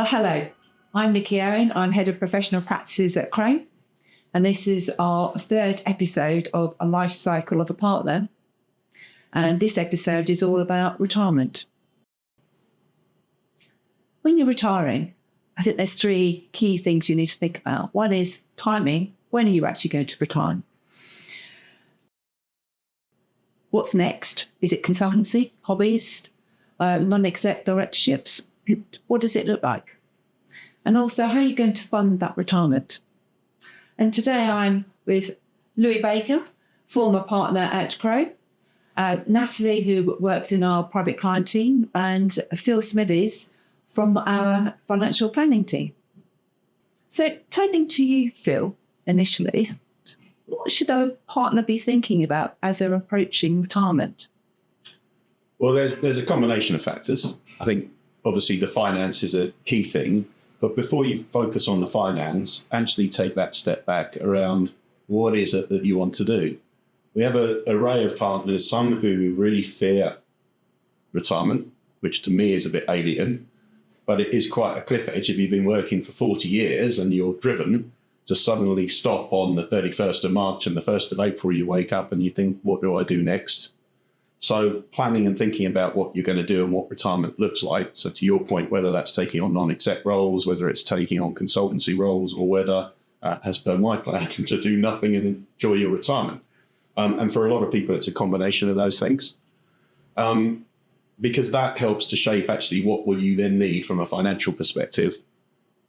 Hello, I'm Nikki Owen. I'm Head of Professional Practices at Crowe, and this is our third episode of A Life Cycle of a Partner. And this episode is all about retirement. When you're retiring, I think there's three key things you need to think about. One is timing. When are you actually going to retire? What's next? Is it consultancy, hobbies, non-exec directorships? What does it look like? And also, how are you going to fund that retirement? And today I'm with Louis Baker, former partner at Crowe, Natalie, who works in our private client team, and Phil Smithies from our financial planning team. So turning to you, Phil, initially, what should a partner be thinking about as they're approaching retirement? Well, there's a combination of factors. I think obviously the finance is a key thing, but before you focus on the finance, actually take that step back around what is it that you want to do. We have an array of partners, some who really fear retirement, which to me is a bit alien, but it is quite a cliff edge if you've been working for 40 years and you're driven to suddenly stop on the 31st of March and the 1st of April you wake up and you think, what do I do next? So planning and thinking about what you're going to do and what retirement looks like. So to your point, whether that's taking on non-exec roles, whether it's taking on consultancy roles, or whether, as per my plan, to do nothing and enjoy your retirement. And for a lot of people, it's a combination of those things. Because that helps to shape actually what will you then need from a financial perspective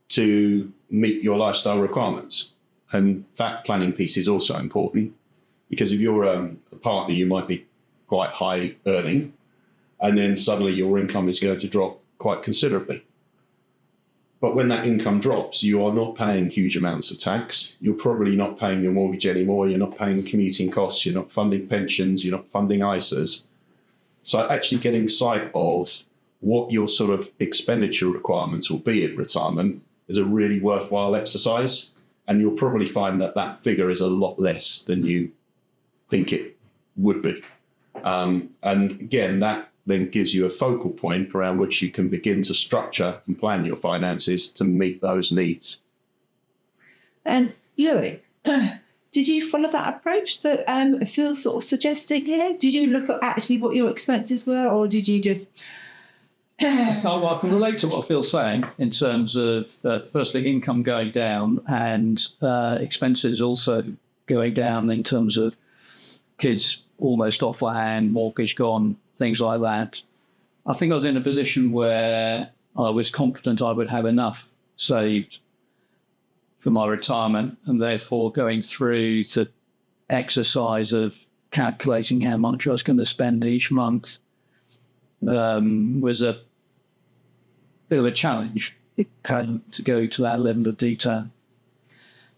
to meet your lifestyle requirements. And that planning piece is also important, because if you're a partner, you might be quite high earning, and then suddenly your income is going to drop quite considerably. But when that income drops, you are not paying huge amounts of tax. You're probably not paying your mortgage anymore. You're not paying commuting costs. You're not funding pensions. You're not funding ISAs. So actually getting sight of what your sort of expenditure requirements will be at retirement is a really worthwhile exercise. And you'll probably find that that figure is a lot less than you think it would be. And again, that then gives you a focal point around which you can begin to structure and plan your finances to meet those needs. And Louis, did you follow that approach that Phil's sort of suggesting here? Did you look at actually what your expenses were, or did you just... Well, I can relate to what Phil's saying in terms of, firstly, income going down and expenses also going down in terms of kids almost off the hand, mortgage gone, things like that. I think I was in a position where I was confident I would have enough saved for my retirement, and therefore going through the exercise of calculating how much I was going to spend each month was a bit of a challenge to go to that level of detail.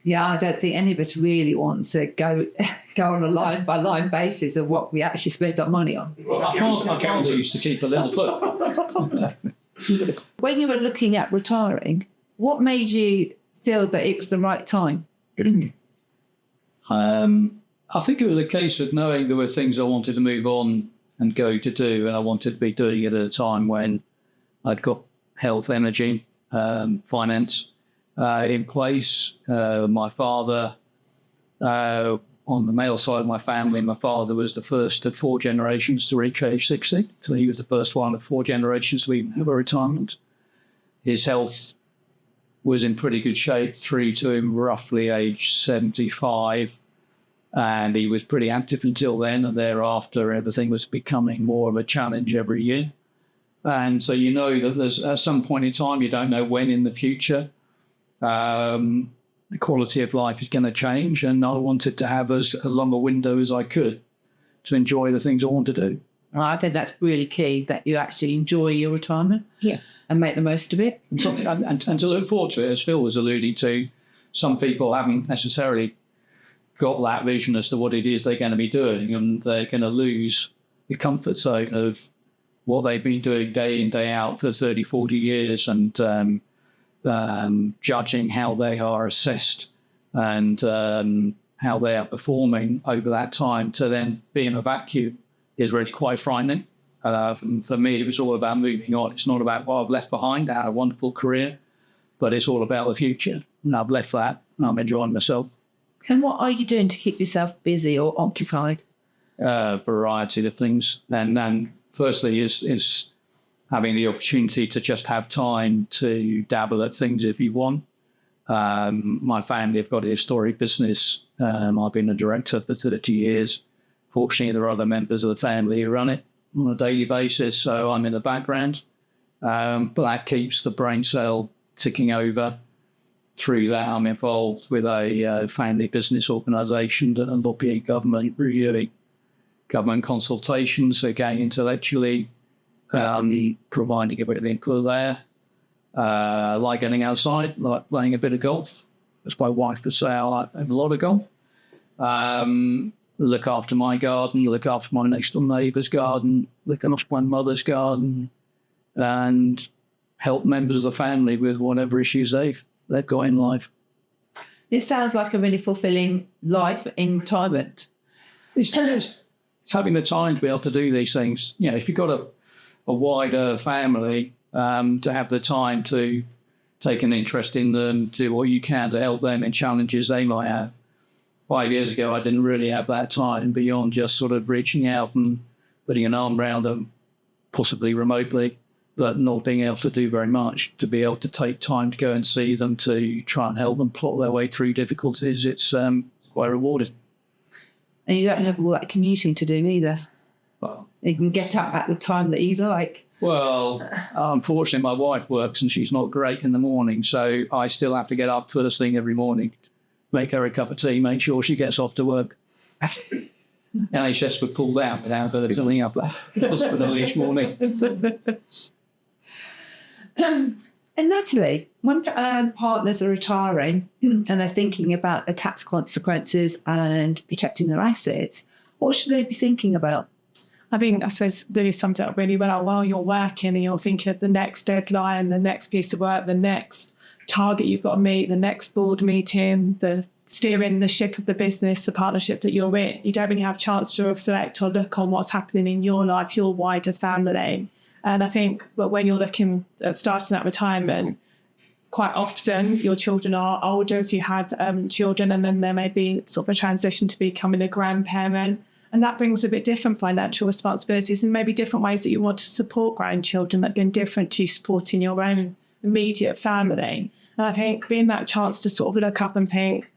Yeah, I don't think any of us really want to go on a line-by-line basis of what we actually spend our money on. Well, I can't used to keep a little book. When you were looking at retiring, what made you feel that it was the right time? I think it was a case of knowing there were things I wanted to move on and go to do, and I wanted to be doing it at a time when I'd got health, energy, finance in place. My father, on the male side of my family, my father was the first of 4 generations to reach age 60. So he was the first one of 4 generations to even have a retirement. His health was in pretty good shape through to him roughly age 75. And he was pretty active until then. And thereafter, everything was becoming more of a challenge every year. And so you know that there's at some point in time, you don't know when in the future, the quality of life is going to change, and I wanted to have as long a window as I could to enjoy the things I want to do. I think that's really key, that you actually enjoy your retirement and make the most of it. And to look forward to it, as Phil was alluding to, some people haven't necessarily got that vision as to what it is they're going to be doing, and they're going to lose the comfort zone of what they've been doing day in, day out for 30, 40 years, and judging how they are assessed and how they are performing over that time, to then be in a vacuum is really quite frightening. And for me, it was all about moving on. It's not about what I've left behind. I had a wonderful career, but it's all about the future. And I've left that. And I'm enjoying myself. And what are you doing to keep yourself busy or occupied? Variety of things. And then firstly is having the opportunity to just have time to dabble at things if you want. My family have got a historic business. I've been a director for 30 years. Fortunately, there are other members of the family who run it on a daily basis, so I'm in the background. But that keeps the brain cell ticking over. Through that, I'm involved with a family business organisation that lobbying government, reviewing government consultations, again, intellectually, providing a bit of input there. Like getting outside, like playing a bit of golf. As my wife would say, I like a lot of golf. Look after my garden, look after my next door neighbour's garden, look after my mother's garden, and help members of the family with whatever issues they've got in life. It sounds like a really fulfilling life in retirement. It's having the time to be able to do these things. You know, if you've got a wider family, to have the time to take an interest in them, do what you can to help them in challenges they might have. 5 years ago, I didn't really have that time beyond just sort of reaching out and putting an arm around them, possibly remotely, but not being able to do very much. To be able to take time to go and see them, to try and help them plot their way through difficulties, it's quite rewarding. And you don't have all that commuting to do either. Well, you can get up at the time that you like. Well, unfortunately, my wife works and she's not great in the morning, so I still have to get up first thing every morning, make her a cup of tea, make sure she gets off to work. NHS would pull out without her filling up that hospital each morning. And Natalie, when partners are retiring and they're thinking about the tax consequences and protecting their assets, what should they be thinking about? I suppose Lily summed it up really well. While you're working and you're thinking of the next deadline, the next piece of work, the next target you've got to meet, the next board meeting, the steering the ship of the business, the partnership that you're in, you don't really have a chance to reflect or look on what's happening in your life, your wider family. And I think that when you're looking at starting that retirement, quite often your children are older, if you had children, and then there may be sort of a transition to becoming a grandparent. And that brings a bit different financial responsibilities and maybe different ways that you want to support grandchildren that have been different to supporting your own immediate family. And I think being that chance to sort of look up and think,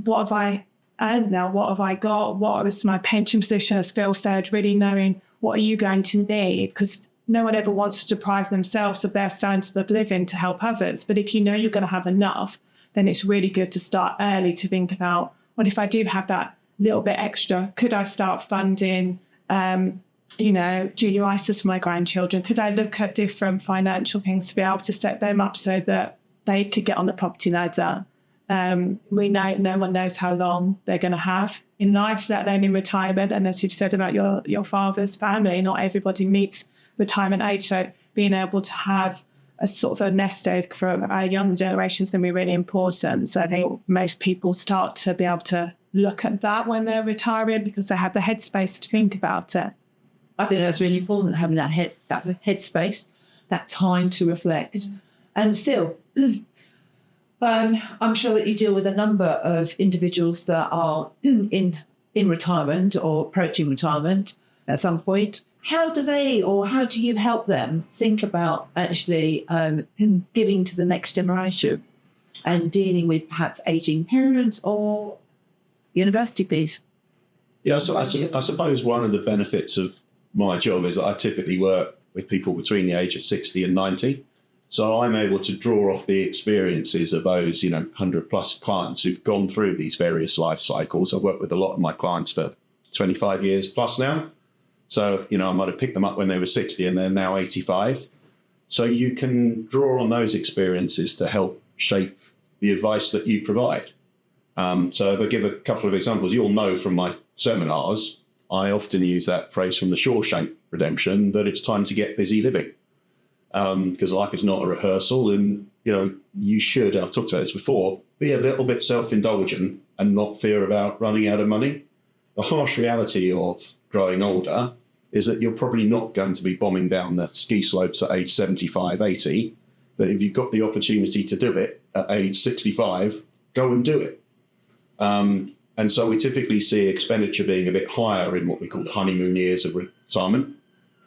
what have I earned now? What have I got? What is my pension position, as Phil said, really knowing what are you going to need? Because no one ever wants to deprive themselves of their standard of living to help others. But if you know you're going to have enough, then it's really good to start early to think about, well, if I do have that little bit extra, could I start funding, junior ISAs for my grandchildren? Could I look at different financial things to be able to set them up so that they could get on the property ladder? We know no one knows how long they're going to have in life, let alone in retirement. And as you've said about your father's family, not everybody meets retirement age. So being able to have a sort of a nest egg for our younger generations is going to be really important. So I think most people start to be able to look at that when they're retiring because they have the headspace to think about it. I think that's really important, having that headspace, that time to reflect. And still, I'm sure that you deal with a number of individuals that are in retirement or approaching retirement at some point. How do you help them think about actually giving to the next generation and dealing with perhaps aging parents or university fees? Yeah, so I suppose one of the benefits of my job is that I typically work with people between the age of 60 and 90. So I'm able to draw off the experiences of those, 100 plus clients who've gone through these various life cycles. I've worked with a lot of my clients for 25 years plus now. So, I might have picked them up when they were 60 and they're now 85. So you can draw on those experiences to help shape the advice that you provide. So if I give a couple of examples, you'll know from my seminars, I often use that phrase from the Shawshank Redemption that it's time to get busy living. Because life is not a rehearsal and, you should, I've talked about this before, be a little bit self-indulgent and not fear about running out of money. The harsh reality of growing older is that you're probably not going to be bombing down the ski slopes at age 75, 80. But if you've got the opportunity to do it at age 65, go and do it. And so we typically see expenditure being a bit higher in what we call the honeymoon years of retirement.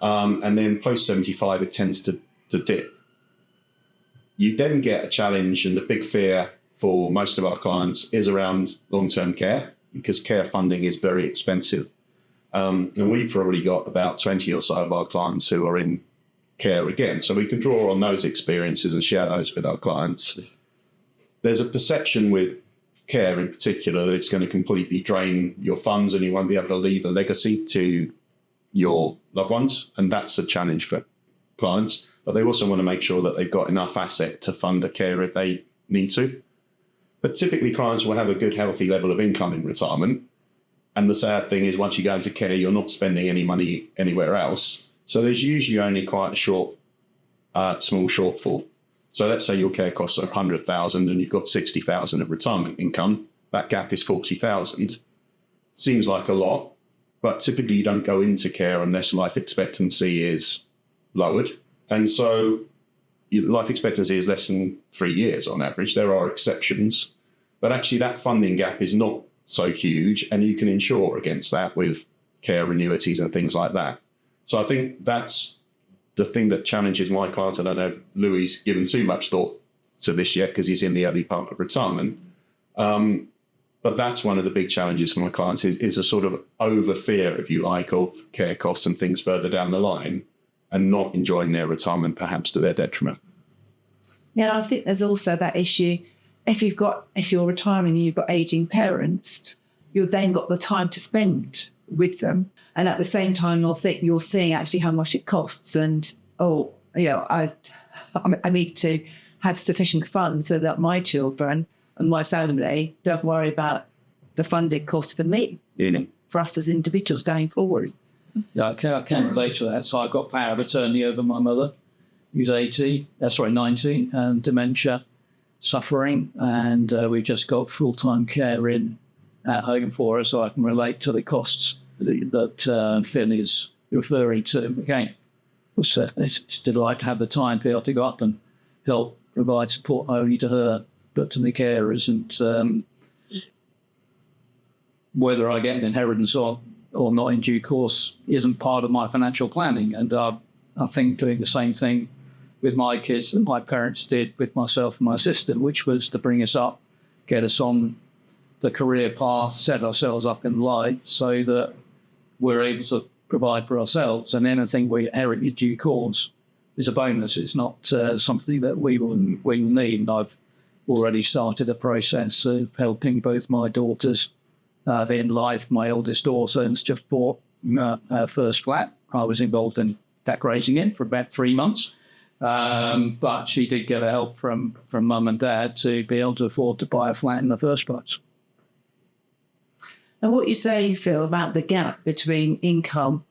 And then post 75, it tends to dip. You then get a challenge, and the big fear for most of our clients is around long-term care, because care funding is very expensive. And we've probably got about 20 or so of our clients who are in care again. So we can draw on those experiences and share those with our clients. There's a perception with care in particular that it's going to completely drain your funds and you won't be able to leave a legacy to your loved ones. And that's a challenge for clients. But they also want to make sure that they've got enough asset to fund the care if they need to. But typically clients will have a good, healthy level of income in retirement. And the sad thing is once you go into care, you're not spending any money anywhere else. So there's usually only quite a small shortfall. So let's say your care costs are 100,000 and you've got 60,000 of retirement income. That gap is 40,000. Seems like a lot, but typically you don't go into care unless life expectancy is lowered. And so life expectancy is less than 3 years on average. There are exceptions, but actually that funding gap is not so huge, and you can insure against that with care annuities and things like that. So I think that's the thing that challenges my clients. I don't know if Louis given too much thought to this yet because he's in the early part of retirement. But that's one of the big challenges for my clients is a sort of over fear, if you like, of care costs and things further down the line, and not enjoying their retirement perhaps to their detriment. Yeah, I think there's also that issue. If you're retiring and you've got aging parents, you've then got the time to spend with them. And at the same time, you're seeing actually how much it costs. And, I need to have sufficient funds so that my children and my family don't worry about the funding costs for me, for us as individuals going forward. Yeah, I can relate to that. So I've got power of attorney over my mother, who's 90, and dementia suffering. And we've just got full-time care in at home for her, so I can relate to the costs that Phil is referring to. Again, it's a delight to have the time to be able to go up and help provide support not only to her, but to the carers. And whether I get an inheritance or not in due course isn't part of my financial planning. And I think doing the same thing with my kids that my parents did with myself and my sister, which was to bring us up, get us on the career path, set ourselves up in life so that we're able to provide for ourselves, and anything we inherit in due course is a bonus. It's not something that we will need. And I've already started a process of helping both my daughters in life. My eldest daughter has just bought her first flat. I was involved in decorating it for about 3 months. But she did get help from mum and dad to be able to afford to buy a flat in the first place. And what you say, Phil, about the gap between income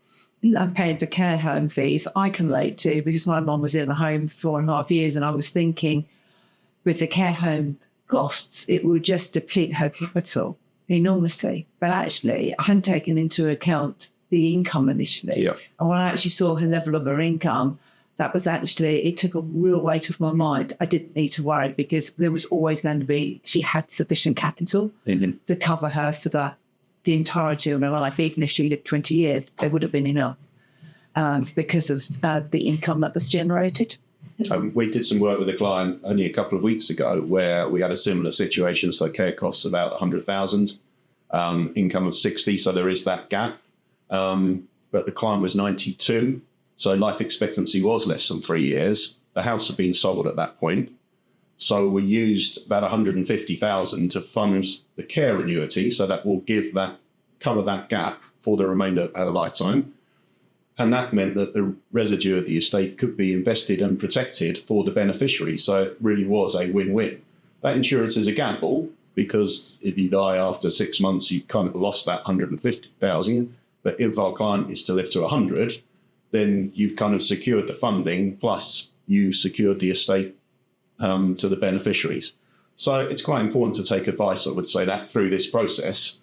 and paying for care home fees, I can relate to, because my mum was in the home for 4.5 years, and I was thinking with the care home costs, it would just deplete her capital enormously. But actually, I hadn't taken into account the income initially. Yeah. And when I actually saw her level of her income, that was actually, it took a real weight off my mind. I didn't need to worry because there was always going to be, she had sufficient capital to cover her for the entirety of her life. Even if she lived 20 years, there would have been enough because of the income that was generated. We did some work with a client only a couple of weeks ago where we had a similar situation. So care costs about 100,000, income of 60. So there is that gap. But the client was 92. So life expectancy was less than 3 years. The house had been sold at that point. So we used about 150,000 to fund the care annuity. So that will cover that gap for the remainder of her lifetime. And that meant that the residue of the estate could be invested and protected for the beneficiary. So it really was a win-win. That insurance is a gamble because if you die after 6 months, you kind of lost that 150,000. But if our client is to live to 100, then you've kind of secured the funding, plus you've secured the estate to the beneficiaries. So it's quite important to take advice, I would say, that through this process.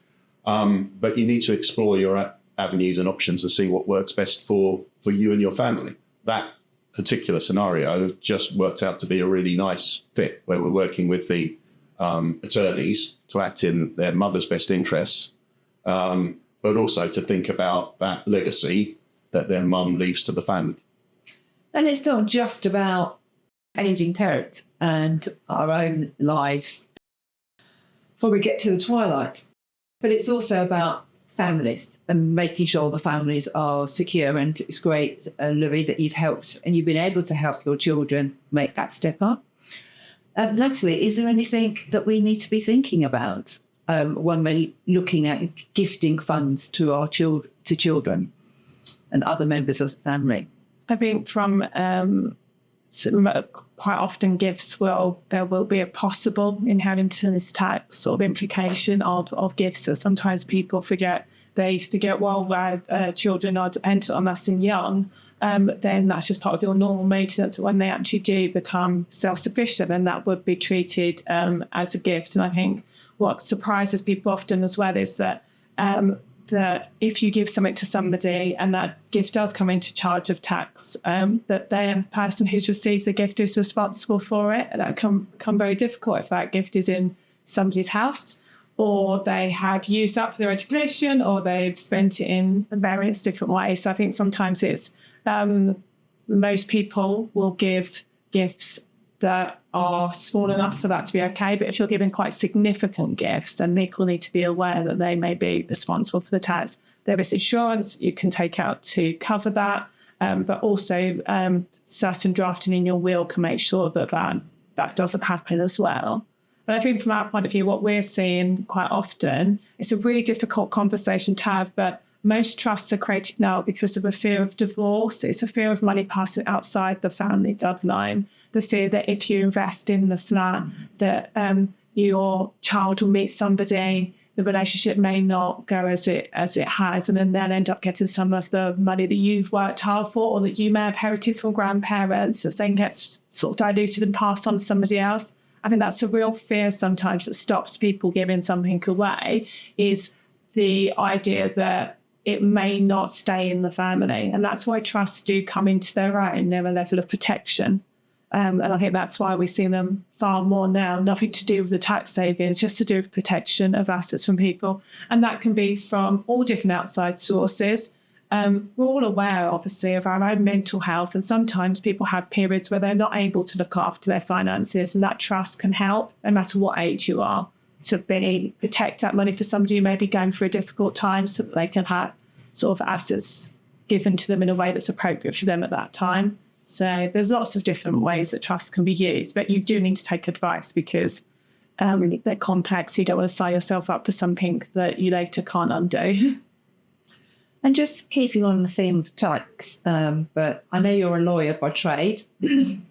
But you need to explore your avenues and options and see what works best for you and your family. That particular scenario just worked out to be a really nice fit, where we're working with the attorneys to act in their mother's best interests, but also to think about that legacy that their mum leaves to the family. And it's not just about aging parents and our own lives before we get to the twilight, but it's also about families and making sure the families are secure. And it's great, Louis, that you've helped and you've been able to help your children make that step up. Natalie, is there anything that we need to be thinking about when we're looking at gifting funds to our children and other members of the family? I think from quite often gifts there will be a possible inheritance tax sort of implication of gifts. So sometimes people forget, well, children are dependent on us and young, then that's just part of your normal maintenance. But when they actually do become self-sufficient, then that would be treated as a gift. And I think what surprises people often as well is that if you give something to somebody and that gift does come into charge of tax, that the person who's received the gift is responsible for it. And that can become very difficult if that gift is in somebody's house, or they have used up for their education, or they've spent it in various different ways. So I think sometimes it's most people will give gifts that are small enough for that to be okay. But if you're giving quite significant gifts, then people need to be aware that they may be responsible for the tax. There is insurance you can take out to cover that, but also certain drafting in your will can make sure that doesn't happen as well. But I think from our point of view, what we're seeing quite often, it's a really difficult conversation to have, but most trusts are created now because of a fear of divorce. It's a fear of money passing outside the family bloodline. The fear that if you invest in the flat, that your child will meet somebody, the relationship may not go as it has, and then they'll end up getting some of the money that you've worked hard for, or that you may have inherited from grandparents, that then gets sort of diluted and passed on to somebody else. I think that's a real fear sometimes that stops people giving something away, is the idea that it may not stay in the family. And that's why trusts do come into their own. They're a level of protection. And I think that's why we see them far more now, nothing to do with the tax savings, just to do with protection of assets from people. And that can be from all different outside sources. We're all aware, obviously, of our own mental health. And sometimes people have periods where they're not able to look after their finances. And that trust can help, no matter what age you are, to protect that money for somebody who may be going through a difficult time, so that they can have sort of assets given to them in a way that's appropriate for them at that time. So there's lots of different ways that trust can be used, but you do need to take advice because they're complex. You don't want to sign yourself up for something that you later can't undo. And just keeping on the theme of tax, but I know you're a lawyer by trade, and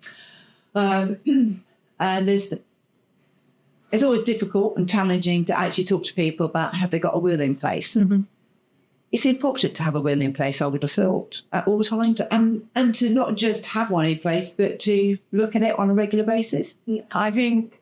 it's always difficult and challenging to actually talk to people about have they got a will in place. Mm-hmm. It's important to have a will in place, I would have thought, at all times, and to not just have one in place, but to look at it on a regular basis. I think,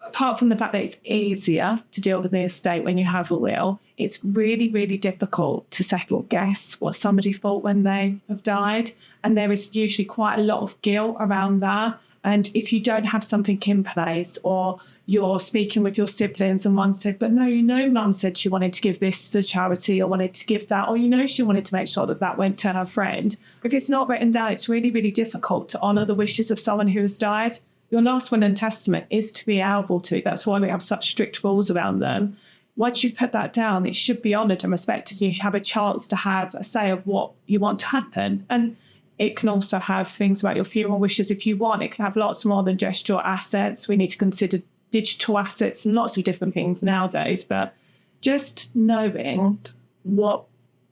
apart from the fact that it's easier to deal with the estate when you have a will, it's really, really difficult to second guess what somebody thought when they have died. And there is usually quite a lot of guilt around that. And if you don't have something in place, or you're speaking with your siblings and one said, but no, mum said she wanted to give this to charity or wanted to give that, or she wanted to make sure that went to her friend. If it's not written down, it's really, really difficult to honour the wishes of someone who has died. Your last will and testament is to be able to. That's why we have such strict rules around them. Once you've put that down, it should be honoured and respected. You have a chance to have a say of what you want to happen. And it can also have things about your funeral wishes if you want. It can have lots more than just your assets. We need to consider digital assets and lots of different things nowadays. But just knowing what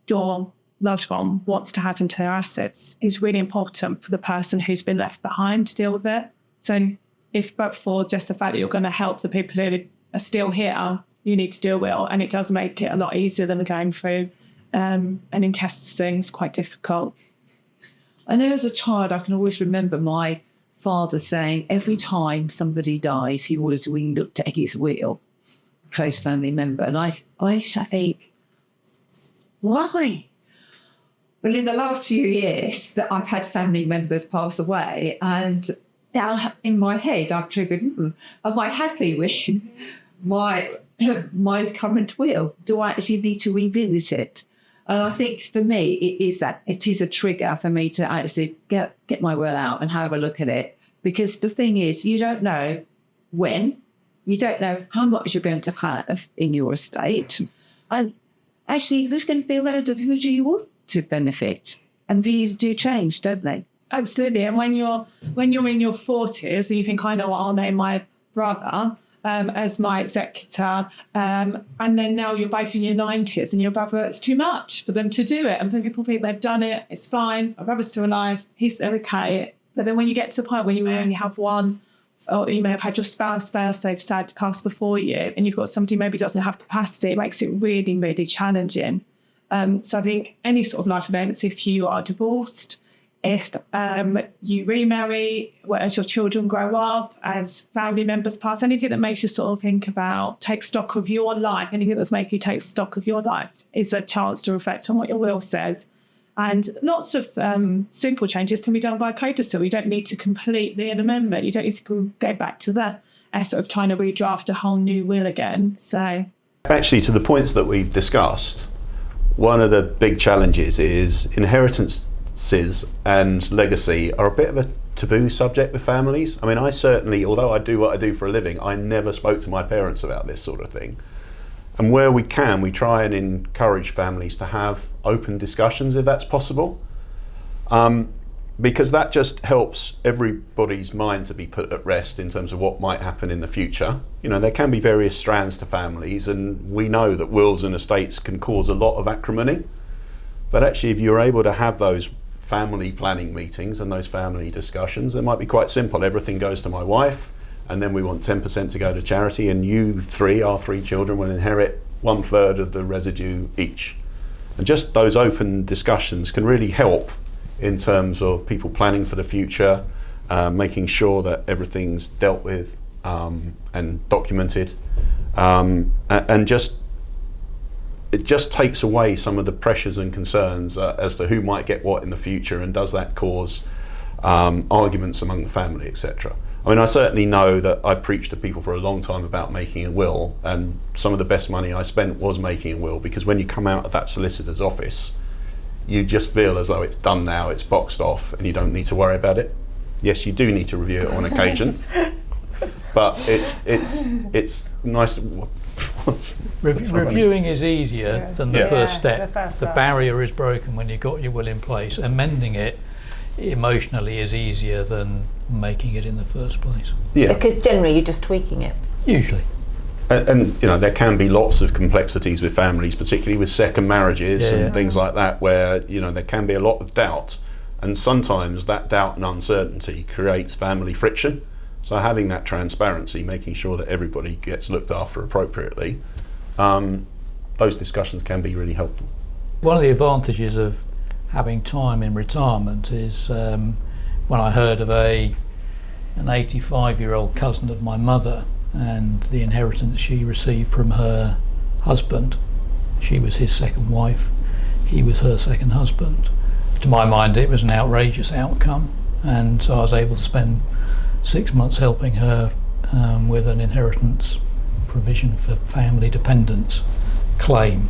your loved one wants to happen to their assets is really important for the person who's been left behind to deal with it. So but for just the fact that you're going to help the people who are still here, you need to do a will. And it does make it a lot easier than going through an intestacy. It's quite difficult. I know as a child, I can always remember my father saying every time somebody dies, he always looked at his will, close family member. And I think Why? Well, in the last few years that I've had family members pass away, and now in my head I've triggered, am I happy with my current will? Do I actually need to revisit it? And I think for me, it is a trigger for me to actually get my will out and have a look at it. Because the thing is, you don't know when, you don't know how much you're going to have in your estate. And actually, who's going to be around and who do you want to benefit? And views do change, don't they? Absolutely. And when you're in your 40s, and you think, I know what I'll name my brother as my executor, and then now you're both in your 90s and your brother, it's too much for them to do it. And people think they've done it, it's fine, my brother's still alive, he's okay. But then when you get to the point where you only have one, or you may have had your spouse first, they've sad passed before you, and you've got somebody who maybe doesn't have capacity, it makes it really, really challenging. So I think any sort of life events, if you are divorced, if you remarry, as your children grow up, as family members pass, anything that makes you sort of think about, take stock of your life, anything that's making you take stock of your life is a chance to reflect on what your will says. And lots of simple changes can be done by codicil. You don't need to complete the amendment. You don't need to go back to the effort of trying to redraft a whole new will again. So, actually, to the points that we've discussed, one of the big challenges is inheritances and legacy are a bit of a taboo subject with families. I mean, I certainly, although I do what I do for a living, I never spoke to my parents about this sort of thing. And where we can, we try and encourage families to have open discussions if that's possible, because that just helps everybody's mind to be put at rest in terms of what might happen in the future. You know, there can be various strands to families, and we know that wills and estates can cause a lot of acrimony. But actually, if you're able to have those family planning meetings and those family discussions, it might be quite simple. Everything goes to my wife, and then we want 10% to go to charity, and our three children will inherit 1/3 of the residue each. And just those open discussions can really help in terms of people planning for the future, making sure that everything's dealt with and documented, and it just takes away some of the pressures and concerns as to who might get what in the future, and does that cause arguments among the family, etc. I mean, I certainly know that I preached to people for a long time about making a will, and some of the best money I spent was making a will, because when you come out of that solicitor's office, you just feel as though it's done now, it's boxed off, and you don't need to worry about it. Yes, you do need to review it on occasion, but it's nice. Reviewing is easier than the first step. The step. barrier is broken when you've got your will in place. Amending it emotionally is easier than making it in the first place. Yeah. Because generally you're just tweaking it. Usually. And you know, there can be lots of complexities with families, particularly with second marriages and things like that, where, you know, there can be a lot of doubt, and sometimes that doubt and uncertainty creates family friction. So having that transparency, making sure that everybody gets looked after appropriately, those discussions can be really helpful. One of the advantages of having time in retirement is when I heard of an 85-year-old cousin of my mother and the inheritance she received from her husband. She was his second wife, he was her second husband. To my mind, it was an outrageous outcome, and so I was able to spend 6 months helping her with an inheritance provision for family dependents claim,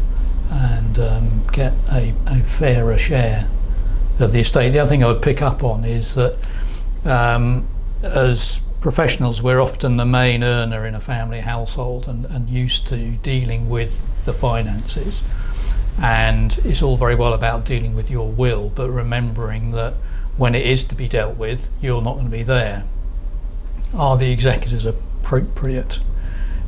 and get a fairer share of the estate. The other thing I would pick up on is that as professionals, we're often the main earner in a family household and used to dealing with the finances. And it's all very well about dealing with your will, but remembering that when it is to be dealt with, you're not going to be there. Are the executors appropriate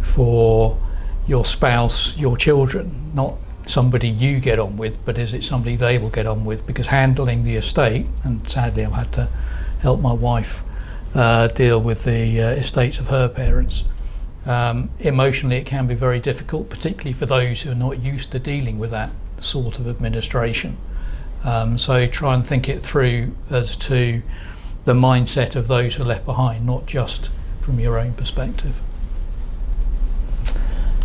for your spouse, your children? Not somebody you get on with, but is it somebody they will get on with? Because handling the estate, and sadly I've had to help my wife deal with the estates of her parents, emotionally it can be very difficult, particularly for those who are not used to dealing with that sort of administration. So try and think it through as to the mindset of those who are left behind, not just from your own perspective.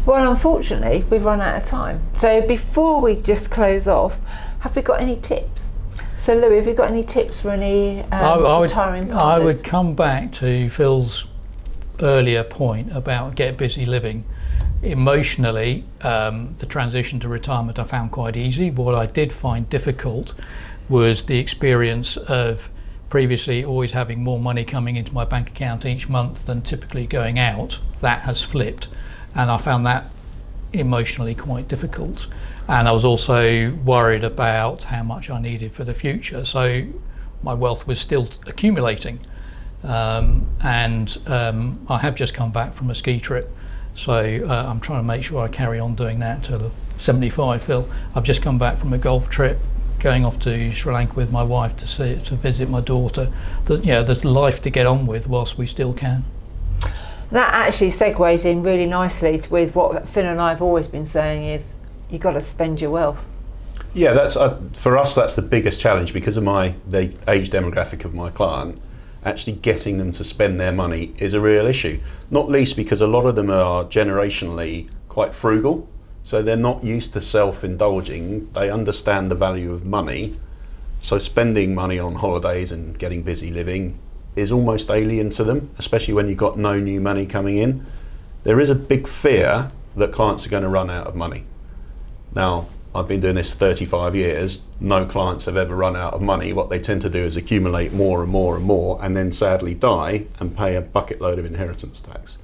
Well, unfortunately, we've run out of time. So before we just close off, have we got any tips? So Louis, have you got any tips for any retiring partners? I would come back to Phil's earlier point about get busy living. Emotionally, the transition to retirement I found quite easy. What I did find difficult was the experience of previously always having more money coming into my bank account each month than typically going out. That has flipped, and I found that emotionally quite difficult. And I was also worried about how much I needed for the future, so my wealth was still accumulating. I have just come back from a ski trip, so I'm trying to make sure I carry on doing that till 75, Phil. I've just come back from a golf trip, going off to Sri Lanka with my wife to visit my daughter. There's life to get on with whilst we still can. That actually segues in really nicely with what Phil and I have always been saying is you've got to spend your wealth. Yeah, that's for us. That's the biggest challenge because of the age demographic of my client. Actually, getting them to spend their money is a real issue. Not least because a lot of them are generationally quite frugal, so they're not used to self-indulging. They understand the value of money, so spending money on holidays and getting busy living is almost alien to them, especially when you've got no new money coming in. There is a big fear that clients are going to run out of money. Now, I've been doing this 35 years. No clients have ever run out of money. What they tend to do is accumulate more and more and more, and then sadly die and pay a bucket load of inheritance tax.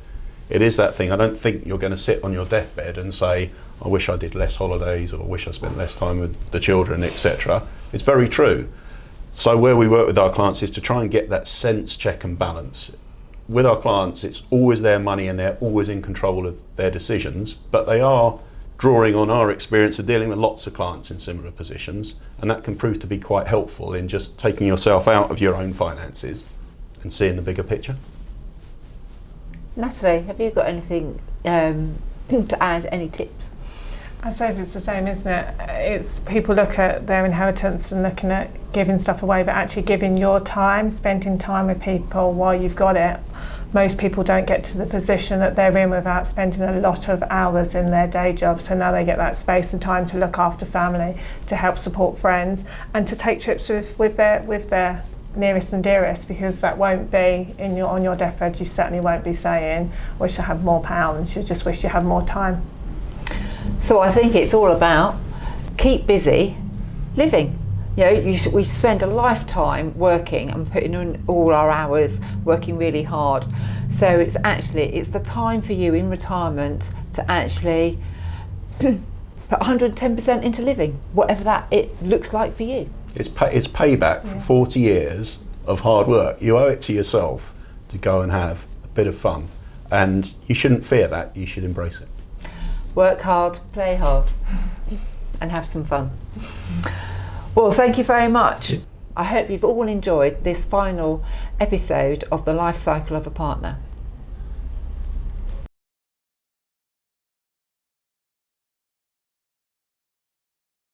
It is that thing. I don't think you're going to sit on your deathbed and say, I wish I did less holidays, or I wish I spent less time with the children, etc. It's very true. So where we work with our clients is to try and get that sense check and balance. With our clients, it's always their money and they're always in control of their decisions, but they are drawing on our experience of dealing with lots of clients in similar positions, and that can prove to be quite helpful in just taking yourself out of your own finances and seeing the bigger picture. Natalie, have you got anything to add, any tips? I suppose it's the same, isn't it? It's people look at their inheritance and looking at giving stuff away, but actually giving your time, spending time with people while you've got it. Most people don't get to the position that they're in without spending a lot of hours in their day job. So now they get that space and time to look after family, to help support friends, and to take trips with their nearest and dearest, because that won't be on your deathbed. You certainly won't be saying, "Wish I had more pounds." You just wish you had more time. So I think it's all about keep busy living. We spend a lifetime working and putting in all our hours, working really hard. So it's the time for you in retirement to actually put 110% into living, whatever it looks like for you. It's payback for 40 years of hard work. You owe it to yourself to go and have a bit of fun, and you shouldn't fear that. You should embrace it. Work hard, play hard, and have some fun. Well, thank you very much. I hope you've all enjoyed this final episode of the Life Cycle of a Partner.